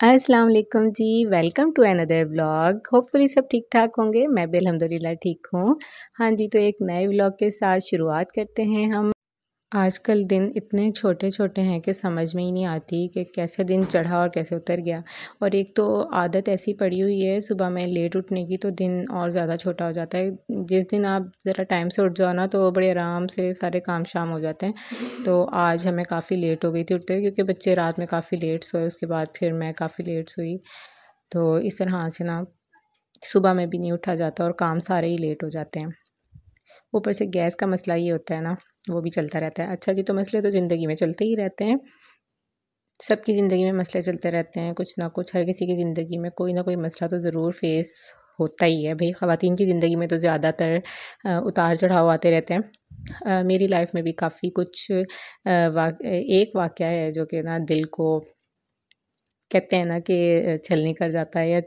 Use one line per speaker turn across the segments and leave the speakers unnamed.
अस्सलाम वालेकुम जी, welcome to another vlog. Hopefully सब ठीक ठाक होंगे। मैं भी अल्हम्दुलिल्लाह ठीक हूँ। हाँ जी, तो एक नए व्लॉग के साथ शुरुआत करते हैं हम। आजकल दिन इतने छोटे छोटे हैं कि समझ में ही नहीं आती कि कैसे दिन चढ़ा और कैसे उतर गया। और एक तो आदत ऐसी पड़ी हुई है सुबह में लेट उठने की, तो दिन और ज़्यादा छोटा हो जाता है। जिस दिन आप ज़रा टाइम से उठ जाओ ना तो बड़े आराम से सारे काम शाम हो जाते हैं। तो आज हमें काफ़ी लेट हो गई थी उठते हुए, क्योंकि बच्चे रात में काफ़ी लेट सोए, उसके बाद फिर मैं काफ़ी लेट सोई। तो इस तरह से ना सुबह में भी नहीं उठा जाता और काम सारे ही लेट हो जाते हैं। ऊपर से गैस का मसला ये होता है ना, वो भी चलता रहता है। अच्छा जी, तो मसले तो ज़िंदगी में चलते ही रहते हैं। सबकी ज़िंदगी में मसले चलते रहते हैं, कुछ ना कुछ हर किसी की ज़िंदगी में कोई ना कोई मसला तो ज़रूर फेस होता ही है। भई ख़वातीन की ज़िंदगी में तो ज़्यादातर उतार चढ़ाव आते रहते हैं। मेरी लाइफ में भी काफ़ी कुछ एक वाक़या है जो कि ना दिल को कहते हैं ना कि छलनी कर जाता है या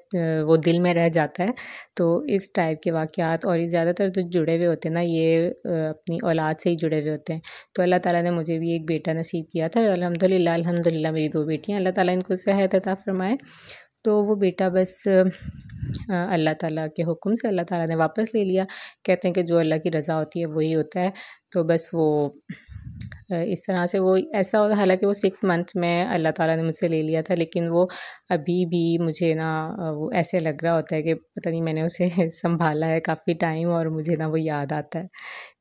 वो दिल में रह जाता है। तो इस टाइप के वाक़यात और ये ज़्यादातर जो जुड़े हुए होते हैं ना, ये अपनी औलाद से ही जुड़े हुए होते हैं। तो अल्लाह ताला ने मुझे भी एक बेटा नसीब किया था। अल्हम्दुलिल्लाह अल्हम्दुलिल्लाह मेरी 2 बेटियाँ, अल्लाह ताला इनको सेहत अता फ़रमाए। तो वो बेटा बस अल्लाह ताला के हुक्म से अल्लाह ताला ने वापस ले लिया। कहते हैं कि जो अल्लाह की रज़ा होती है वही होता है। तो बस वो इस तरह से वो ऐसा होता, हालाँकि वो 6 मंथ में अल्लाह ताला ने मुझसे ले लिया था, लेकिन वो अभी भी मुझे ना वो ऐसे लग रहा होता है कि पता नहीं मैंने उसे सँभाला है काफ़ी टाइम और मुझे ना वो याद आता है।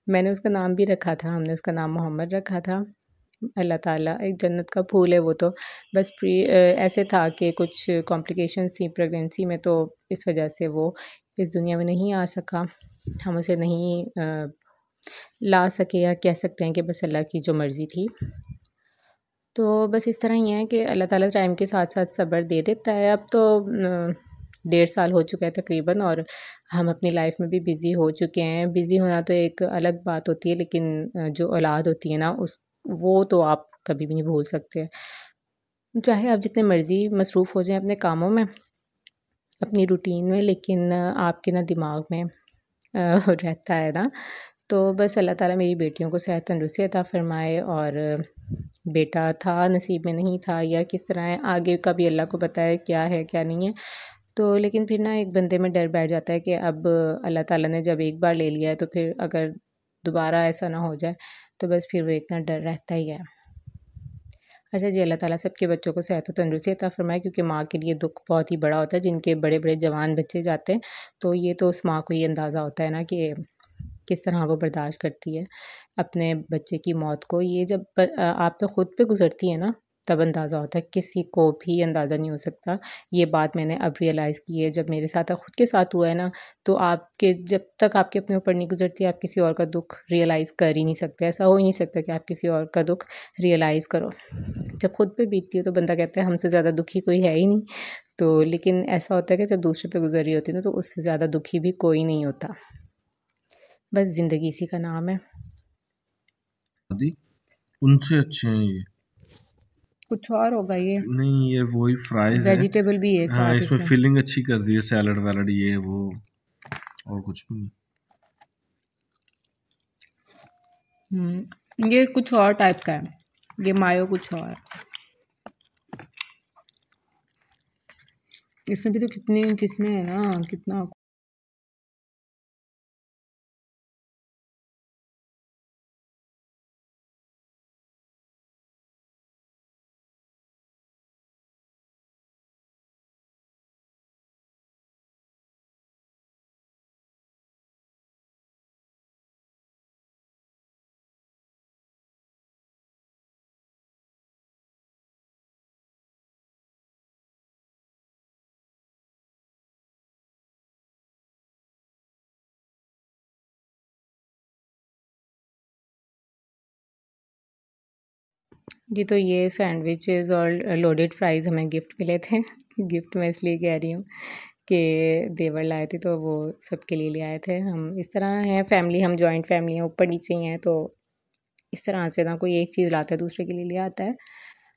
मैंने उसका नाम भी रखा था, हमने उसका नाम मोहम्मद रखा था। अल्लाह ताला एक जन्नत का फूल है वो तो। बस ऐसे था कि कुछ कॉम्प्लिकेशंस थी प्रेगनेंसी में, तो इस वजह से वो इस दुनिया में नहीं आ सका। हम उसे नहीं ला सके, या कह सकते हैं कि बस अल्लाह की जो मर्ज़ी थी। तो बस इस तरह ही है कि अल्लाह ताला टाइम के साथ-साथ सब्र दे देता है। अब तो 1.5 साल हो चुका है तकरीबन, और हम अपनी लाइफ में भी बिज़ी हो चुके हैं। बिज़ी होना तो एक अलग बात होती है, लेकिन जो औलाद होती है ना उस वो तो आप कभी भी नहीं भूल सकते। चाहे आप जितने मर्ज़ी मसरूफ़ हो जाएँ अपने कामों में, अपनी रूटीन में, लेकिन आपके ना दिमाग में रहता है ना। तो बस अल्लाह ताला मेरी बेटियों को सेहत तंदुरुस्ती अता फ़रमाए। और बेटा था नसीब में, नहीं था या किस तरह है आगे का भी अल्लाह को पता है क्या है क्या नहीं है। तो लेकिन फिर ना एक बंदे में डर बैठ जाता है कि अब अल्लाह ताला ने जब एक बार ले लिया है तो फिर अगर दोबारा ऐसा ना हो जाए, तो बस फिर वो एक ना डर रहता ही है। अच्छा जी, अल्लाह ताला सबके बच्चों को सेहत और तंदुरुस्ती अता फ़रमाए, क्योंकि माँ के लिए दुःख बहुत ही बड़ा होता है। जिनके बड़े-बड़े जवान बच्चे जाते हैं, तो ये तो उस माँ को ही अंदाज़ा होता है ना कि किस तरह वो बर्दाश्त करती है अपने बच्चे की मौत को। ये जब आप पे खुद पे गुज़रती है ना, तब अंदाज़ा होता है, किसी को भी अंदाज़ा नहीं हो सकता। ये बात मैंने अब रियलाइज़ की है, जब मेरे साथ खुद के साथ हुआ है ना, तो आपके जब तक आपके अपने ऊपर नहीं गुज़रती, आप किसी और का दुःख रियलाइज़ कर ही नहीं सकते। ऐसा हो ही नहीं सकता कि आप किसी और का दुःख रियलाइज़ करो। जब खुद पे बीतती है तो बंदा कहता है हमसे ज़्यादा दुखी कोई है ही नहीं। तो लेकिन ऐसा होता है कि जब दूसरे पे गुज़र रही होती है ना, तो उससे ज़्यादा दुखी भी कोई नहीं होता। बस ज़िंदगी इसी का नाम है।
उनसे अच्छे हैं ये।
कुछ और होगा ये,
नहीं, ये वही फ्राइज है।
वेजिटेबल भी है
हाँ,
साथ
इसमें
इसमें।
फिलिंग अच्छी कर दी है, सैलड वैलड ये वो, और कुछ भी नहीं।
ये कुछ और टाइप का है, ये मायो कुछ और। इसमें भी तो कितनी किस्में हैं ना, कितना। जी, तो ये सैंडविचेस और लोडेड फ्राइज़ हमें गिफ्ट मिले थे। गिफ्ट मैं इसलिए कह रही हूँ कि देवर लाए थे, तो वो सबके लिए ले आए थे। हम इस तरह हैं फैमिली, हम जॉइंट फैमिली हैं, ऊपर नीचे ही हैं, तो इस तरह से ना कोई एक चीज़ लाता है दूसरे के लिए ले आता है।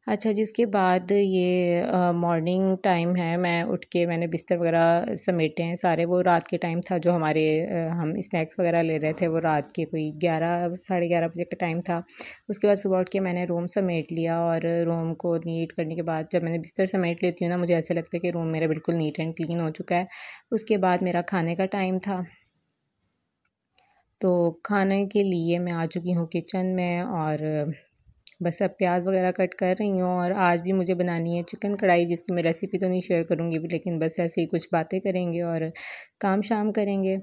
अच्छा जी, उसके बाद ये मॉर्निंग टाइम है, मैं उठ के मैंने बिस्तर वगैरह समेटे हैं सारे। वो रात के टाइम था जो हमारे हम स्नैक्स वगैरह ले रहे थे, वो रात के कोई 11 साढ़े 11 बजे का टाइम था। उसके बाद सुबह उठ के मैंने रूम समेट लिया और रूम को नीट करने के बाद जब मैंने बिस्तर समेट लेती हूँ ना, मुझे ऐसा लगता है कि रूम मेरा बिल्कुल नीट एंड क्लीन हो चुका है। उसके बाद मेरा खाने का टाइम था, तो खाने के लिए मैं आ चुकी हूँ किचन में और बस अब प्याज वगैरह कट कर रही हूँ। और आज भी मुझे बनानी है चिकन कढ़ाई, जिसकी मैं रेसिपी तो नहीं शेयर करूँगी भी, लेकिन बस ऐसे ही कुछ बातें करेंगे और काम शाम करेंगे।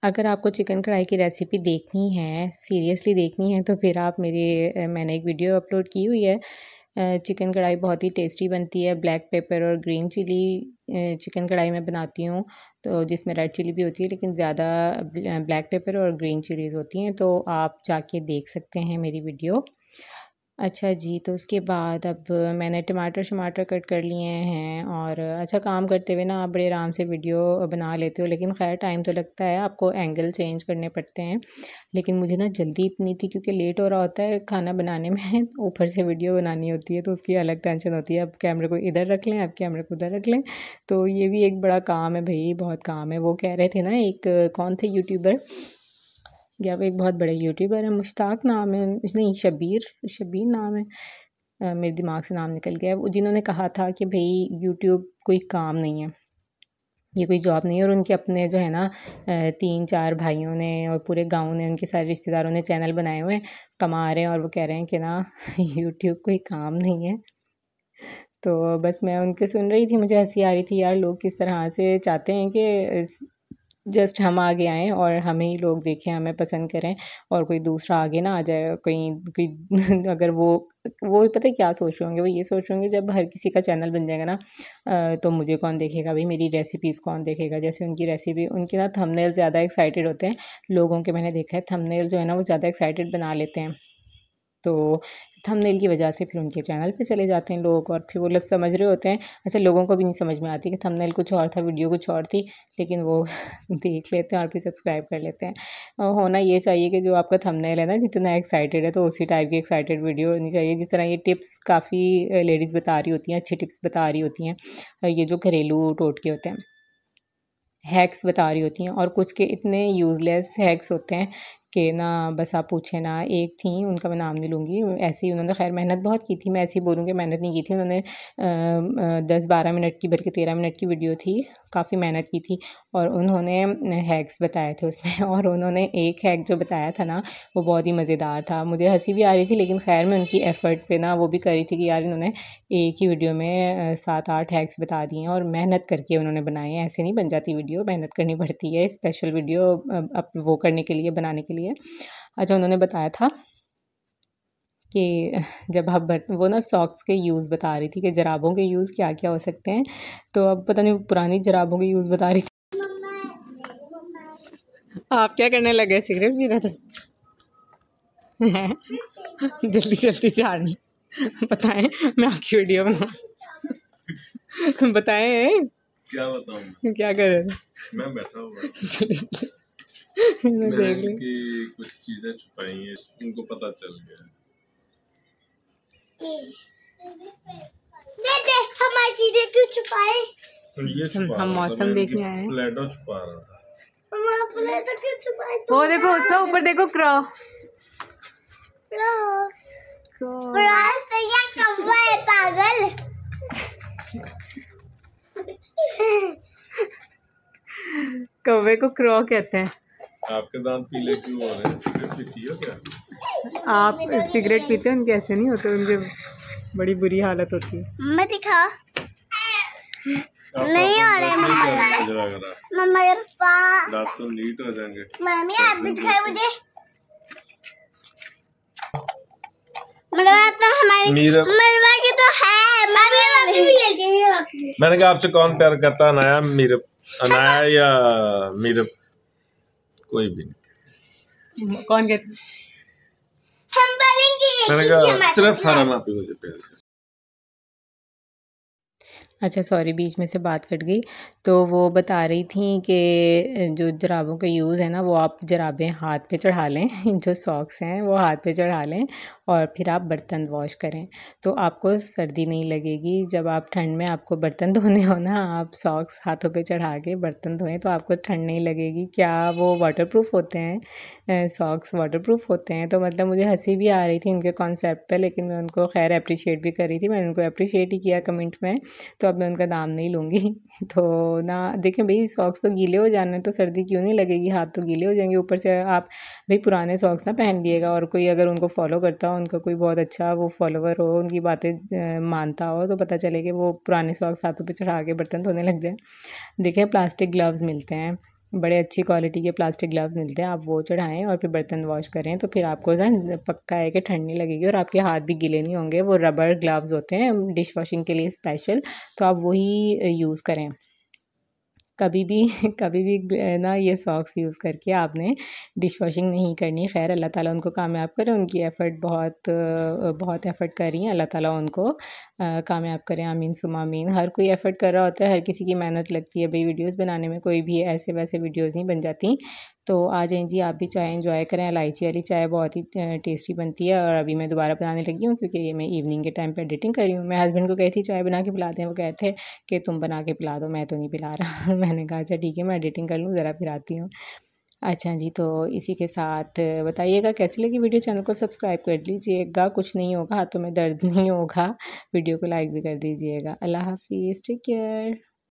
अगर आपको चिकन कढ़ाई की रेसिपी देखनी है, सीरियसली देखनी है, तो फिर आप मैंने एक वीडियो अपलोड की हुई है। चिकन कढ़ाई बहुत ही टेस्टी बनती है। ब्लैक पेपर और ग्रीन चिली चिकन कढ़ाई में बनाती हूँ, तो जिसमें रेड चिली भी होती है, लेकिन ज़्यादा ब्लैक पेपर और ग्रीन चिलीज़ होती हैं, तो आप जाके देख सकते हैं मेरी वीडियो। अच्छा जी, तो उसके बाद अब मैंने टमाटर शमाटर कट कर लिए हैं और अच्छा, काम करते हुए ना आप बड़े आराम से वीडियो बना लेते हो, लेकिन खैर टाइम तो लगता है, आपको एंगल चेंज करने पड़ते हैं। लेकिन मुझे ना जल्दी इतनी थी क्योंकि लेट हो रहा होता है खाना बनाने में, ऊपर से वीडियो बनानी होती है, तो उसकी अलग टेंशन होती है। अब कैमरे को इधर रख लें, अब कैमरे को उधर रख लें, तो ये भी एक बड़ा काम है भाई, बहुत काम है। वो कह रहे थे ना, एक कौन थे यूट्यूबर, या वो एक बहुत बड़े यूट्यूबर है, मुश्ताक नाम है, नहीं शबीर शबीर नाम है, मेरे दिमाग से नाम निकल गया, वो जिन्होंने कहा था कि भाई यूट्यूब कोई काम नहीं है, ये कोई जॉब नहीं है। और उनके अपने जो है ना 3-4 भाइयों ने और पूरे गांव ने, उनके सारे रिश्तेदारों ने चैनल बनाए हुए हैं, कमा रहे हैं, और वो कह रहे हैं कि ना यूट्यूब कोई काम नहीं है। तो बस मैं उनके सुन रही थी, मुझे हंसी आ रही थी यार, लोग किस तरह से चाहते हैं कि जस्ट हम आगे आएँ और हमें ही लोग देखें, हमें पसंद करें, और कोई दूसरा आगे ना आ जाए। कहीं कोई अगर वो पता है क्या सोच रहे होंगे, वो ये सोच रहे होंगे जब हर किसी का चैनल बन जाएगा ना, तो मुझे कौन देखेगा भाई, मेरी रेसिपीज़ कौन देखेगा। जैसे उनकी रेसिपी, उनके ना थंबनेल ज़्यादा एक्साइटेड होते हैं लोगों के, मैंने देखा है थंबनेल जो है ना वो ज़्यादा एक्साइटेड बना लेते हैं, तो थंबनेल की वजह से फिर उनके चैनल पे चले जाते हैं लोग, और फिर वो लोग समझ रहे होते हैं। अच्छा, लोगों को भी नहीं समझ में आती कि थंबनेल कुछ और था, वीडियो कुछ और थी, लेकिन वो देख लेते हैं और फिर सब्सक्राइब कर लेते हैं। और होना ये चाहिए कि जो आपका थंबनेल है ना, जितना एक्साइटेड है, तो उसी टाइप की एक्साइटेड वीडियो होनी चाहिए। जिस तरह ये टिप्स काफ़ी लेडीज़ बता रही होती हैं, अच्छी टिप्स बता रही होती हैं, ये जो घरेलू टोटके होते हैं, हैक्स बता रही होती हैं, और कुछ के इतने यूज़लेस हैक्स होते हैं कि ना बस आप पूछें ना। एक थी, उनका मैं नाम नहीं लूँगी, ऐसे ही उन्होंने खैर मेहनत बहुत की थी, मैं ऐसे ही बोलूँगी मेहनत नहीं की थी उन्होंने। 10-12 मिनट की, बल्कि 13 मिनट की वीडियो थी, काफ़ी मेहनत की थी, और उन्होंने हैक्स बताए थे उसमें और उन्होंने एक हैक जो बताया था ना, वो बहुत ही मज़ेदार था, मुझे हंसी भी आ रही थी, लेकिन खैर मैं उनकी एफ़र्ट पे ना वो भी कर रही थी कि यार इन्होंने एक ही वीडियो में 7-8 हैक्स बता दिए हैं, और मेहनत करके उन्होंने बनाए हैं, ऐसे नहीं बन जाती वीडियो, मेहनत करनी पड़ती है स्पेशल वीडियो अब वो करने के लिए, बनाने के लिए। अच्छा, उन्होंने बताया था कि जब आप वो ना सॉक्स के यूज़ बता रही थी कि जराबों के यूज़ क्या क्या हो सकते हैं, तो अब पता नहीं पुरानी जराबों के यूज़ बता रही थी। आप क्या करने लगे, सिगरेट पी रहे थे? जल्दी जल्दी जाने बताएं, मैं आपकी वीडियो बना बताएं
क्या बताऊं,
क्या कर रहे थे?
मैं बैठा हुआ
मैंने देख ली
कि कुछ चीजें छुपाई हैं, उनको पता चल गया।
दे हमारी चीजें क्यों छुपाए?
ये
हम मौसम देखने आए हैं।
प्लेटो छुपा रहा था।
हमारा प्लेटो क्यों छुपाए?
वो देखो उससे ऊपर देखो, क्रो
से क्या कौवा है पागल?
कौवे को क्रो कहते हैं।
आपके दांत पीले क्यों हो रहे हैं? सिगरेट पीती हो क्या?
आप सिगरेट पीते हैं, उनके ऐसे नहीं होते, उनके बड़ी बुरी हालत होती है।
मम्मा दिखा, नहीं आ रहे मम्मा,
दांत तो नीट हो जाएंगे।
मम्मी आप भी दिखाए मुझे। मरवा तो हमारी मरवा की तो है,
मैंने कहा आपसे कौन प्यार करता, अनाया मीरब, अनाया या मीरब, कोई भी नहीं।
कौन कहते?
हम बोलेंगे
मैंने कहा सिर्फ फरहान आप ही मुझे प्यार करता।
अच्छा सॉरी, बीच में से बात कट गई। तो वो बता रही थी कि जो जराबों का यूज़ है ना, वो आप जराबें हाथ पे चढ़ा लें जो सॉक्स हैं वो हाथ पे चढ़ा लें, और फिर आप बर्तन वॉश करें तो आपको सर्दी नहीं लगेगी। जब आप ठंड में आपको बर्तन धोने हो ना, आप सॉक्स हाथों पे चढ़ा के बर्तन धोएं तो आपको ठंड नहीं लगेगी। क्या वो वाटरप्रूफ होते हैं? सॉक्स वाटरप्रूफ होते हैं। तो मतलब मुझे हंसी भी आ रही थी उनके कॉन्सेप्ट पे, लेकिन मैं उनको खैर अप्रिशिएट भी कर रही थी। मैंने उनको अप्रिशिएट ही किया कमेंट में, तो अब मैं उनका नाम नहीं लूँगी। तो ना देखें भाई, सॉक्स तो गीले हो जाने तो सर्दी क्यों नहीं लगेगी, हाथ तो गीले हो जाएंगे। ऊपर से आप भाई पुराने सॉक्स ना पहन लिएगा, और कोई अगर उनको फॉलो करता हो, उनका कोई बहुत अच्छा वो फॉलोवर हो, उनकी बातें मानता हो, तो पता चले कि वो पुराने सॉक्स हाथों पे चढ़ा के बर्तन धोने लग जाए। देखें प्लास्टिक ग्लव्स मिलते हैं, बड़े अच्छी क्वालिटी के प्लास्टिक ग्लव्स मिलते हैं, आप वो चढ़ाएं और फिर बर्तन वॉश करें तो फिर आपको ना पक्का है कि ठंड नहीं लगेगी और आपके हाथ भी गीले नहीं होंगे। वो रबर ग्लव्स होते हैं डिश वॉशिंग के लिए स्पेशल, तो आप वही यूज़ करें। कभी भी ना ये सॉक्स यूज़ करके आपने डिश वॉशिंग नहीं करनी। खैर अल्लाह ताला उनको कामयाब करे, उनकी एफ़र्ट बहुत एफ़र्ट कर रही हैं, अल्लाह ताला उनको कामयाब करें, आमीन सुम्मा आमीन। हर कोई एफ़र्ट कर रहा होता है, हर किसी की मेहनत लगती है भाई वीडियोस बनाने में, कोई भी ऐसे वैसे वीडियोस नहीं बन जाती। तो आ जाएं जी आप भी चाय एंजॉय करें। इलायची वाली चाय बहुत ही टेस्टी बनती है, और अभी मैं दोबारा बनाने लगी हूँ क्योंकि ये मैं इवनिंग के टाइम पे एडिटिंग कर रही हूँ। मैं हस्बैंड को कही थी चाय बना के पिलाते हैं, वो कहते थे कि तुम बना के पिला दो, मैं तो नहीं पिला रहा। मैंने कहा अच्छा ठीक है, मैं एडिटिंग कर लूँ, ज़रा फिर आती हूँ। अच्छा जी, तो इसी के साथ बताइएगा कैसी लगी वीडियो। चैनल को सब्सक्राइब कर लीजिएगा, कुछ नहीं होगा, हाथों में दर्द नहीं होगा। वीडियो को लाइक भी कर दीजिएगा। अल्लाह हाफिज़, टेक केयर।